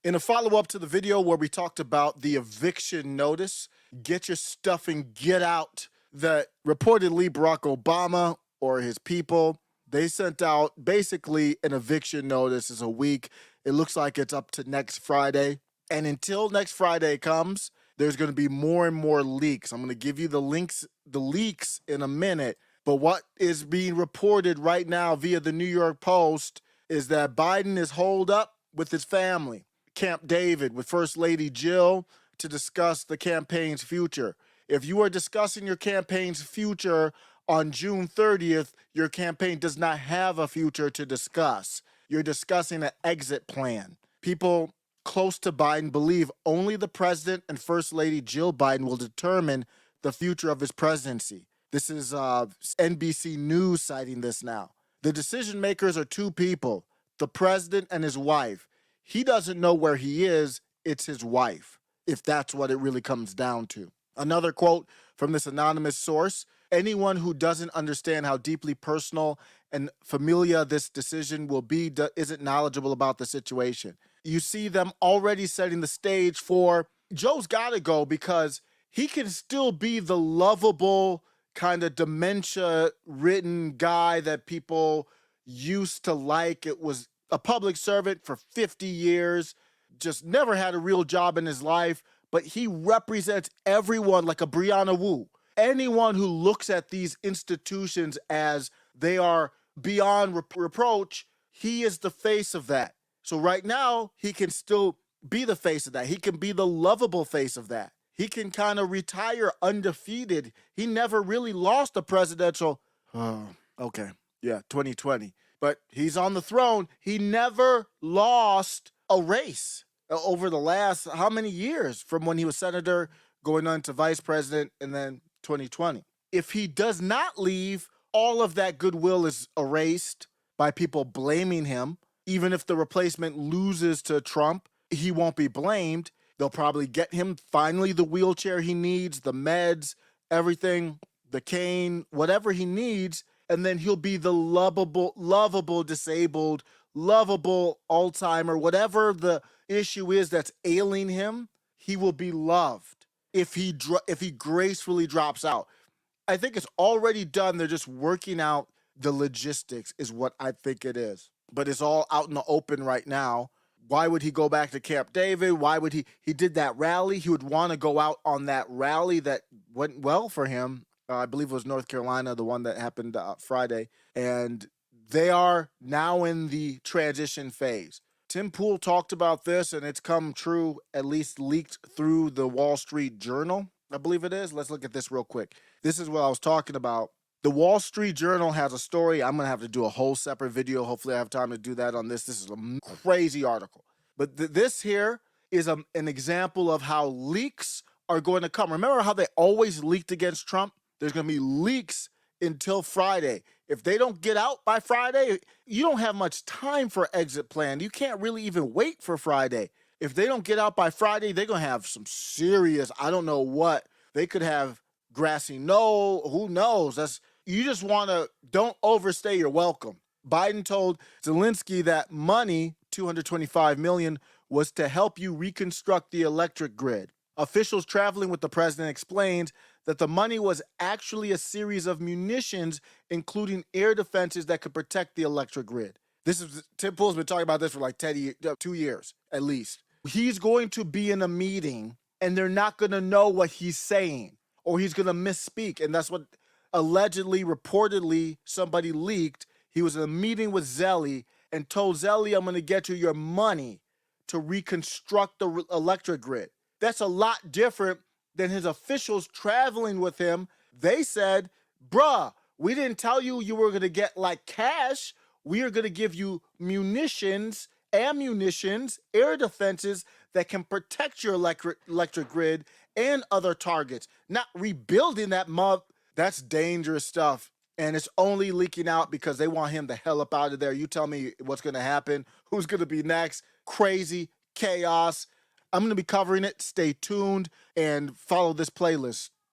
In a follow-up to the video where we talked about the eviction notice, get your stuff and get out, that reportedly Barack Obama or his people, they sent out basically an eviction notice is a week. It looks like it's up to next Friday. And until next Friday comes, there's going to be more and more leaks. I'm going to give you the leaks in a minute. But what is being reported right now via the New York Post is that Biden is holed up with his family, Camp David, with First Lady Jill, to discuss the campaign's future. If you are discussing your campaign's future on June 30th, your campaign does not have a future to discuss. You're discussing an exit plan. People close to Biden believe only the president and First Lady Jill Biden will determine the future of his presidency. This is NBC News citing this now. The decision makers are two people, the president and his wife. He doesn't know where he is, it's his wife, if that's what it really comes down to. Another quote from this anonymous source: anyone who doesn't understand how deeply personal and familiar this decision will be isn't knowledgeable about the situation. You see them already setting the stage for Joe's got to go because he can still be the lovable, kind of dementia-ridden guy that people used to like. It was a public servant for 50 years, just never had a real job in his life, but he represents everyone like a Brianna Wu. Anyone who looks at these institutions as they are beyond reproach, he is the face of that. So right now, he can still be the face of that. He can be the lovable face of that. He can kind of retire undefeated. He never really lost a presidential, 2020. But he's on the throne. He never lost a race over the last how many years, from when he was senator going on to vice president and then 2020. If he does not leave, all of that goodwill is erased by people blaming him. Even if the replacement loses to Trump, he won't be blamed. They'll probably get him finally the wheelchair he needs, the meds, everything, the cane, whatever he needs, and then he'll be the lovable disabled, lovable Alzheimer, whatever the issue is that's ailing him, he will be loved if he gracefully drops out. I think it's already done. They're just working out the logistics is what I think it is. But it's all out in the open right now. Why would he go back to Camp David? Why would he did that rally? He would want to go out on that rally that went well for him. I believe it was North Carolina, the one that happened Friday. And they are now in the transition phase. Tim Pool talked about this, and it's come true, at least leaked through the Wall Street Journal, I believe it is. Let's look at this real quick. This is what I was talking about. The Wall Street Journal has a story. I'm going to have to do a whole separate video. Hopefully I have time to do that on this. This is a crazy article. But this here is an example of how leaks are going to come. Remember how they always leaked against Trump? There's going to be leaks until Friday. If they don't get out by Friday, you don't have much time for exit plan. You can't really even wait for Friday. If they don't get out by Friday, they're going to have some serious, I don't know what. They could have grassy knoll, who knows? You just want to, don't overstay your welcome. Biden told Zelensky that money, $225 million, was to help you reconstruct the electric grid. Officials traveling with the president explained that the money was actually a series of munitions, including air defenses that could protect the electric grid. Tim Pool's been talking about this for like 2 years, at least. He's going to be in a meeting, and they're not going to know what he's saying, or he's going to misspeak. And that's what allegedly, reportedly, somebody leaked. He was in a meeting with Zelly and told Zelly, I'm going to get you your money to reconstruct the electric grid. That's a lot different than his officials traveling with him. They said, bruh, we didn't tell you were going to get like cash. We are going to give you munitions, ammunitions, air defenses that can protect your electric grid and other targets. Not rebuilding that mud. That's dangerous stuff. And it's only leaking out because they want him the hell up out of there. You tell me what's going to happen. Who's going to be next? Crazy chaos. I'm going to be covering it. Stay tuned and follow this playlist.